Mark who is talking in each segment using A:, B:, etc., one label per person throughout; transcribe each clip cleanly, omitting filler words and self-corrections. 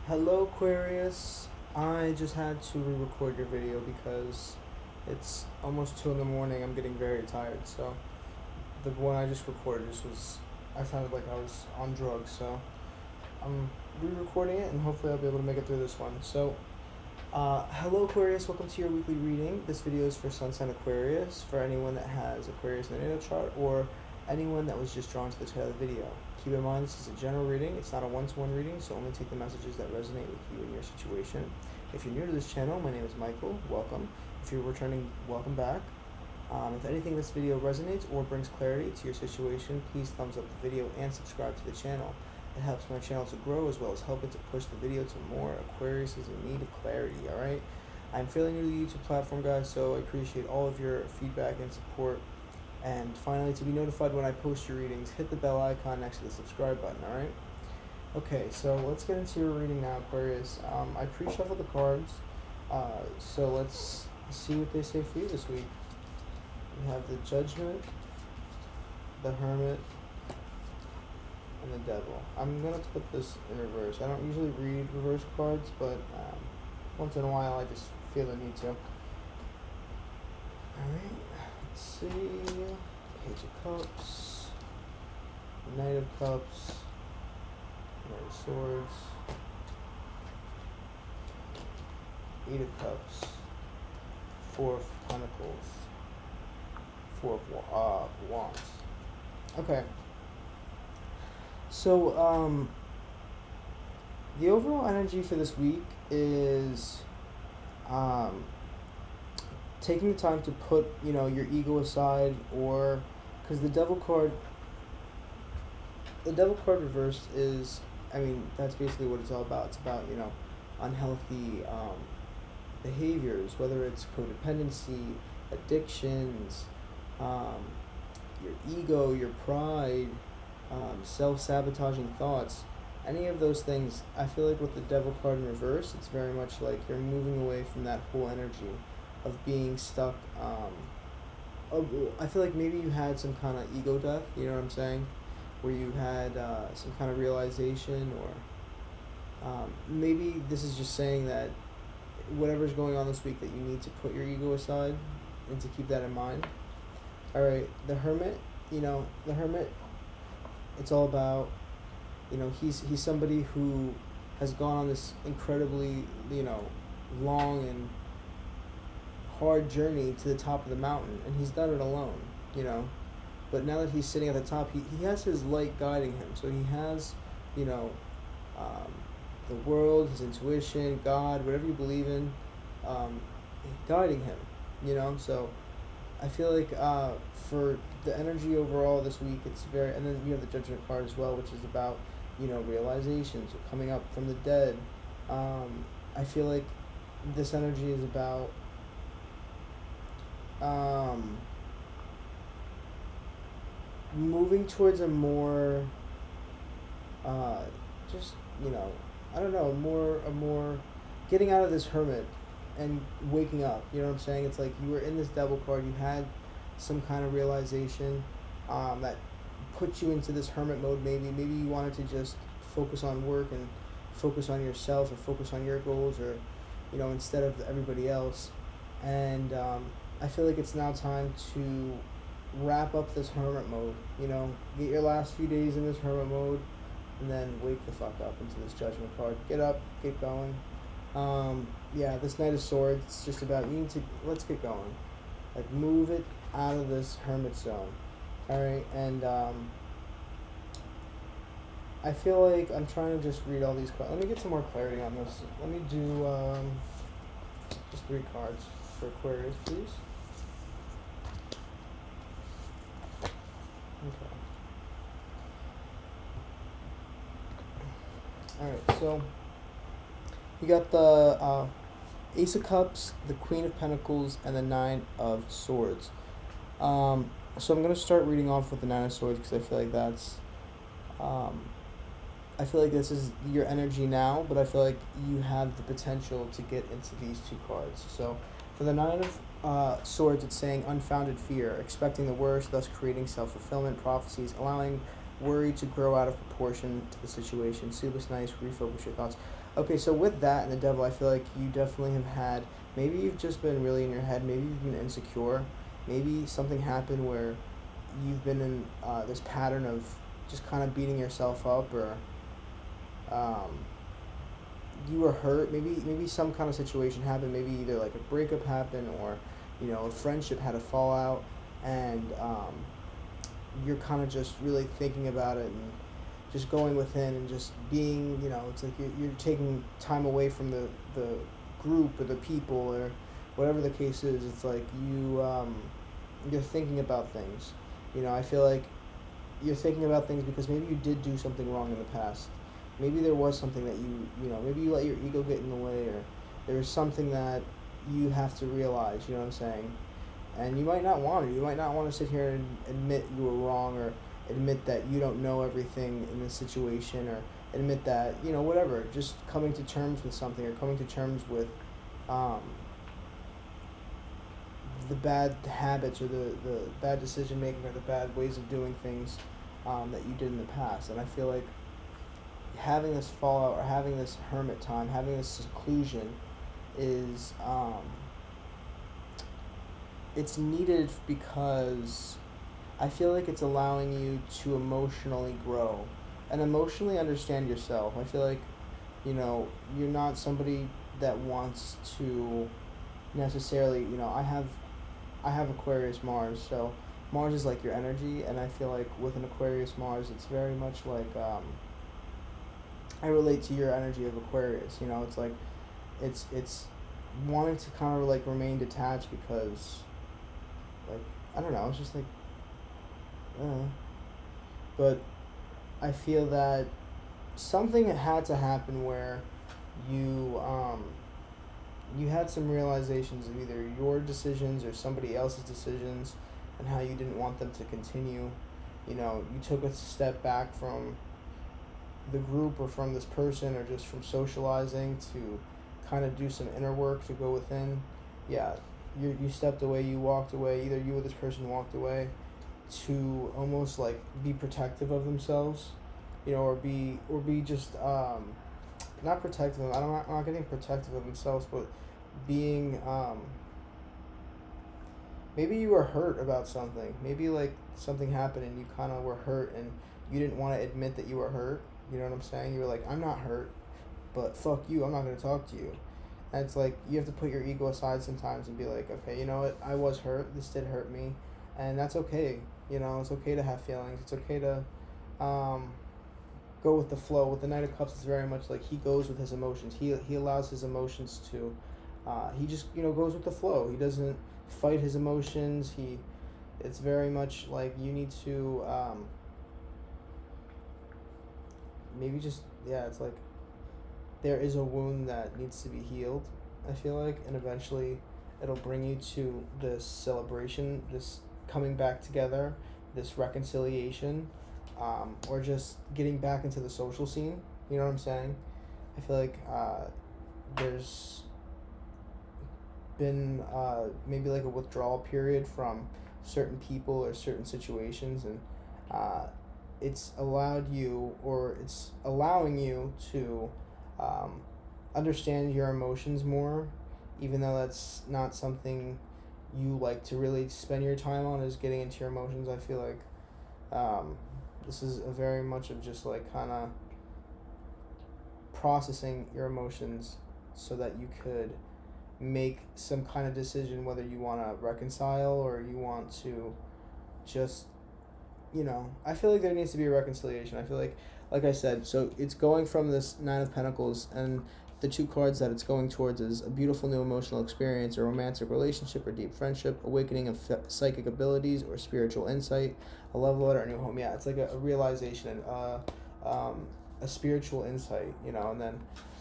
A: Hello, Aquarius. I just had to re-record your video because it's almost 2 in the morning. I'm getting very tired, so the one I just recorded I sounded like I was on drugs, so I'm re-recording it and hopefully I'll be able to make it through this one. So, hello, Aquarius. Welcome to your weekly reading. This video is for Sun Sign Aquarius, for anyone that has Aquarius in the natal chart or anyone that was just drawn to the title of the video. Keep in mind, this is a general reading. It's not a one-to-one reading, so only take the messages that resonate with you and your situation. If you're new to this channel, my name is Michael. Welcome. If you're returning, welcome back. If anything in this video resonates or brings clarity to your situation, please thumbs up the video and subscribe to the channel. It helps my channel to grow as well as helping to push the video to more Aquarius in need of clarity, alright? I'm fairly new to the YouTube platform, guys, so I appreciate all of your feedback and support. And finally, to be notified when I post your readings, hit the bell icon next to the subscribe button, alright? Okay, so let's get into your reading now, Aquarius. I pre-shuffled the cards, so let's see what they say for you this week. We have the Judgment, the Hermit, and the Devil. I'm going to put this in reverse. I don't usually read reverse cards, but once in a while I just feel the need to. Alright. Let's see, Page of Cups, Knight of Cups, Knight of Swords, Eight of Cups, Four of Pentacles, Four of Wands. Okay. So, the overall energy for this week is, taking the time to put, your ego aside, or because the Devil card reversed is, that's basically what it's all about. It's about, unhealthy behaviors, whether it's codependency, addictions, your ego, your pride, self-sabotaging thoughts, any of those things. I feel like with the Devil card in reverse, it's very much like you're moving away from that whole energy of being stuck. I feel like maybe you had some kind of ego death, you know what I'm saying, where you had some kind of realization, or maybe this is just saying that whatever's going on this week, that you need to put your ego aside and to keep that in mind. Alright, the Hermit, the Hermit, it's all about, he's somebody who has gone on this incredibly, long and hard journey to the top of the mountain, and he's done it alone, but now that he's sitting at the top, he has his light guiding him. So he has, the world, his intuition, God, whatever you believe in, guiding him, so I feel like for the energy overall this week, it's very, and then you have the Judgment card as well, which is about, realizations, or coming up from the dead. I feel like this energy is about moving towards a more more getting out of this hermit and waking up. You know what I'm saying? It's like you were in this Devil card, you had some kind of realization that put you into this hermit mode. Maybe you wanted to just focus on work and focus on yourself, or focus on your goals, or instead of everybody else. And I feel like it's now time to wrap up this hermit mode, get your last few days in this hermit mode, and then wake the fuck up into this Judgment card. Get up, get going. This Knight of Swords, it's just about, let's get going. Like, move it out of this hermit zone. Alright, and I feel like I'm trying to just read all these cards. Let me get some more clarity on this. Let me do just 3 cards for Aquarius, please. Okay. Alright, so you got the Ace of Cups, the Queen of Pentacles, and the Nine of Swords. So I'm going to start reading off with the Nine of Swords, because I feel like that's I feel like this is your energy now, but I feel like you have the potential to get into these 2 cards. So for the Nine of Swords, it's saying unfounded fear, expecting the worst, thus creating self-fulfillment prophecies, allowing worry to grow out of proportion to the situation. Sleepless nights, refocus your thoughts. Okay, so with that and the devil, I feel like you definitely have had, maybe you've just been really in your head, maybe you've been insecure, maybe something happened where you've been in this pattern of just kind of beating yourself up, or um, you were hurt. Maybe some kind of situation happened. Maybe either like a breakup happened, or a friendship had a fallout, and you're kind of just really thinking about it and just going within and just being. It's like you're taking time away from the group or the people or whatever the case is. It's like you're thinking about things. I feel like you're thinking about things because maybe you did do something wrong in the past. Maybe there was something that maybe you let your ego get in the way, or there's something that you have to realize, you know what I'm saying? And you might not want to. You might not want to sit here and admit you were wrong, or admit that you don't know everything in this situation, or admit that, whatever. Just coming to terms with something, or coming to terms with the bad habits, or the bad decision making, or the bad ways of doing things that you did in the past. And I feel like having this fallout, or having this hermit time, having this seclusion is it's needed, because I feel like it's allowing you to emotionally grow and emotionally understand yourself. I feel like you're not somebody that wants to necessarily, I have Aquarius Mars, so Mars is like your energy, and I feel like with an Aquarius Mars, it's very much like I relate to your energy of Aquarius. It's like it's wanting to kind of like remain detached, because like I don't know, it's just like but I feel that something had to happen where you had some realizations of either your decisions or somebody else's decisions, and how you didn't want them to continue. You took a step back from the group, or from this person, or just from socializing, to kind of do some inner work, to go within. Yeah, you stepped away, you walked away, either you or this person walked away, to almost like be protective of themselves, or be just not protective of, I'm not getting protective of themselves, but being maybe you were hurt about something. Maybe like something happened and you kind of were hurt, and you didn't want to admit that you were hurt. You know what I'm saying? You were like, I'm not hurt, but fuck you, I'm not going to talk to you. And it's like, you have to put your ego aside sometimes and be like, okay, you know what? I was hurt. This did hurt me. And that's okay. It's okay to have feelings. It's okay to go with the flow. With the Knight of Cups, it's very much like he goes with his emotions. He allows his emotions to, he just, goes with the flow. He doesn't fight his emotions. It's very much like you need to, maybe just, it's like there is a wound that needs to be healed, I feel like, and eventually it'll bring you to this celebration, this coming back together, this reconciliation, or just getting back into the social scene. You know what I'm saying? I feel like there's been maybe like a withdrawal period from certain people or certain situations, and it's allowed you, or it's allowing you to understand your emotions more, even though that's not something you like to really spend your time on, is getting into your emotions. I feel like this is a very much of just like kind of processing your emotions, so that you could make some kind of decision, whether you want to reconcile or you want to just, I feel like there needs to be a reconciliation. I feel like I said, so it's going from this Nine of Pentacles, and the two cards that it's going towards is a beautiful new emotional experience, a romantic relationship or deep friendship, awakening of psychic abilities or spiritual insight, a love letter, a new home. Yeah, it's like a realization, a spiritual insight, and then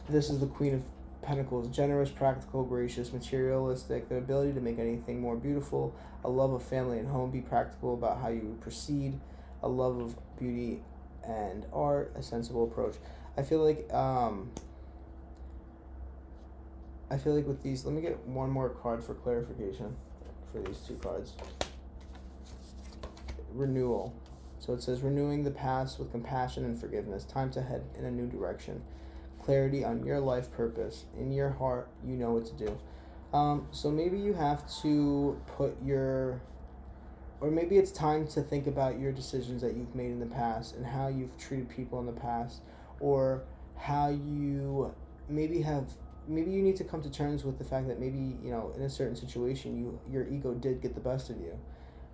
A: this is the Queen of Pentacles, generous, practical, gracious, materialistic, the ability to make anything more beautiful, a love of family and home, be practical about how you proceed, a love of beauty and art, a sensible approach. I feel like with these, let me get one more card for clarification for these two cards. Renewal. So it says, renewing the past with compassion and forgiveness. Time to head in a new direction. Clarity on your life purpose. In your heart, you know what to do. So maybe you have to or maybe it's time to think about your decisions that you've made in the past and how you've treated people in the past, or how you maybe you need to come to terms with the fact that maybe, in a certain situation, your ego did get the best of you,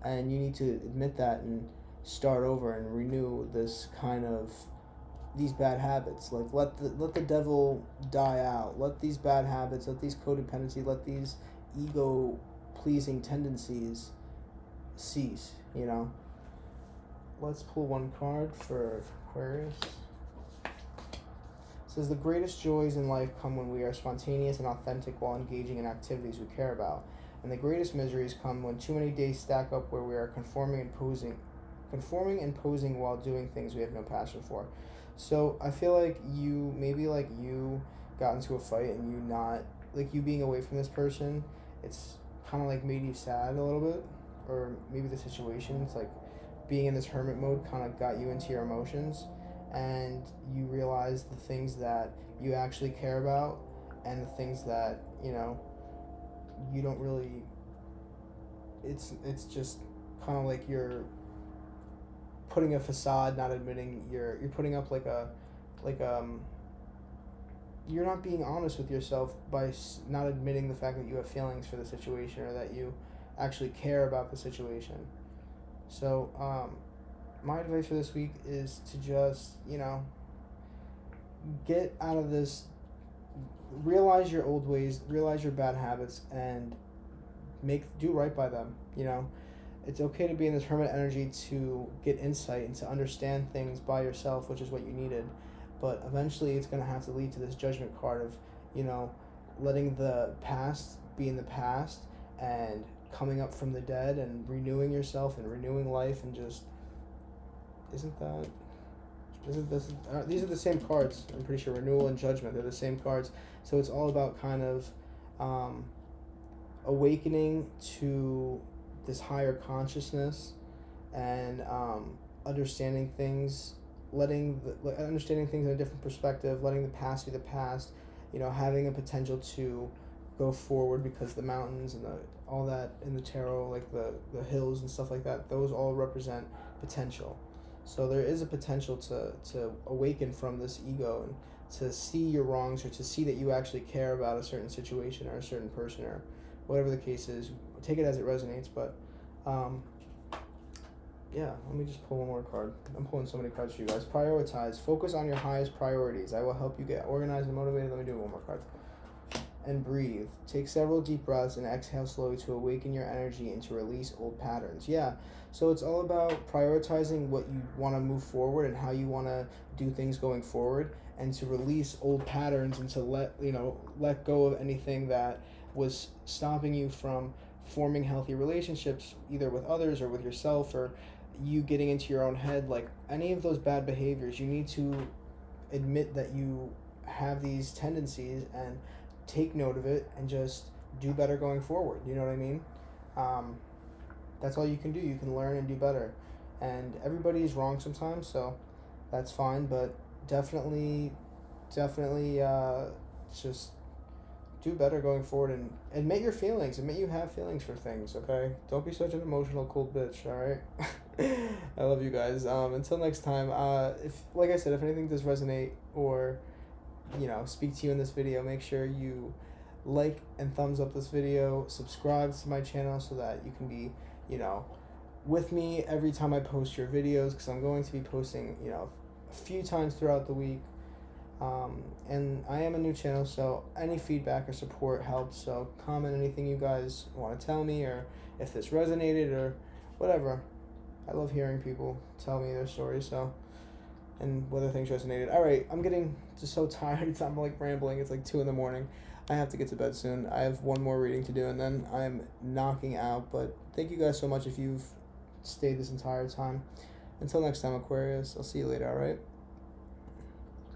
A: and you need to admit that and start over and renew these bad habits. Like, let the devil die out. Let these bad habits, let these codependency, let these ego pleasing tendencies cease. Let's pull one card for Aquarius. It says, the greatest joys in life come when we are spontaneous and authentic while engaging in activities we care about, and the greatest miseries come when too many days stack up where we are conforming and posing while doing things we have no passion for. So I feel like you got into a fight, and you being away from this person, it's kind of like made you sad a little bit, or maybe the situation, it's like being in this hermit mode kind of got you into your emotions, and you realize the things that you actually care about, and the things that you don't really. It's just kind of like you're putting a facade, not admitting you're putting up you're not being honest with yourself by not admitting the fact that you have feelings for the situation, or that you actually care about the situation. So my advice for this week is to just get out of this, realize your old ways, realize your bad habits, and do right by them. It's okay to be in this hermit energy, to get insight and to understand things by yourself, which is what you needed. But eventually it's going to have to lead to this judgment card of, letting the past be in the past, and coming up from the dead, and renewing yourself and renewing life, and just, these are the same cards. I'm pretty sure renewal and judgment, they're the same cards. So it's all about kind of awakening to this higher consciousness, and understanding things understanding things in a different perspective, letting the past be the past, having a potential to go forward, because the mountains and all that in the tarot, like the hills and stuff like that, those all represent potential. So there is a potential to awaken from this ego, and to see your wrongs, or to see that you actually care about a certain situation or a certain person, or whatever the case is. Take it as it resonates. But let me just pull one more card. I'm pulling so many cards for you guys. Prioritize. Focus on your highest priorities. I will help you get organized and motivated. Let me do one more card. And breathe. Take several deep breaths and exhale slowly to awaken your energy and to release old patterns. Yeah, so it's all about prioritizing what you want to move forward and how you want to do things going forward, and to release old patterns, and to let go of anything that was stopping you from forming healthy relationships, either with others or with yourself, or you getting into your own head. Like, any of those bad behaviors, you need to admit that you have these tendencies, and take note of it, and just do better going forward. You know what I mean? That's all you can do. You can learn and do better. And everybody is wrong sometimes, so that's fine. But definitely, just do better going forward, and admit your feelings. Admit you have feelings for things, okay? Don't be such an emotional cold bitch, all right? I love you guys. Until next time, if anything does resonate, or speak to you in this video, make sure you like and thumbs up this video, subscribe to my channel, so that you can be with me every time I post your videos, because I'm going to be posting a few times throughout the week. And I am a new channel, so any feedback or support helps. So comment anything you guys want to tell me, or if this resonated, or whatever. I love hearing people tell me their stories, and whether things resonated. All right, I'm getting just so tired. I'm like rambling. It's like 2 a.m. I have to get to bed soon. I have one more reading to do, and then I'm knocking out. But thank you guys so much if you've stayed this entire time. Until next time, Aquarius, I'll see you later, all right?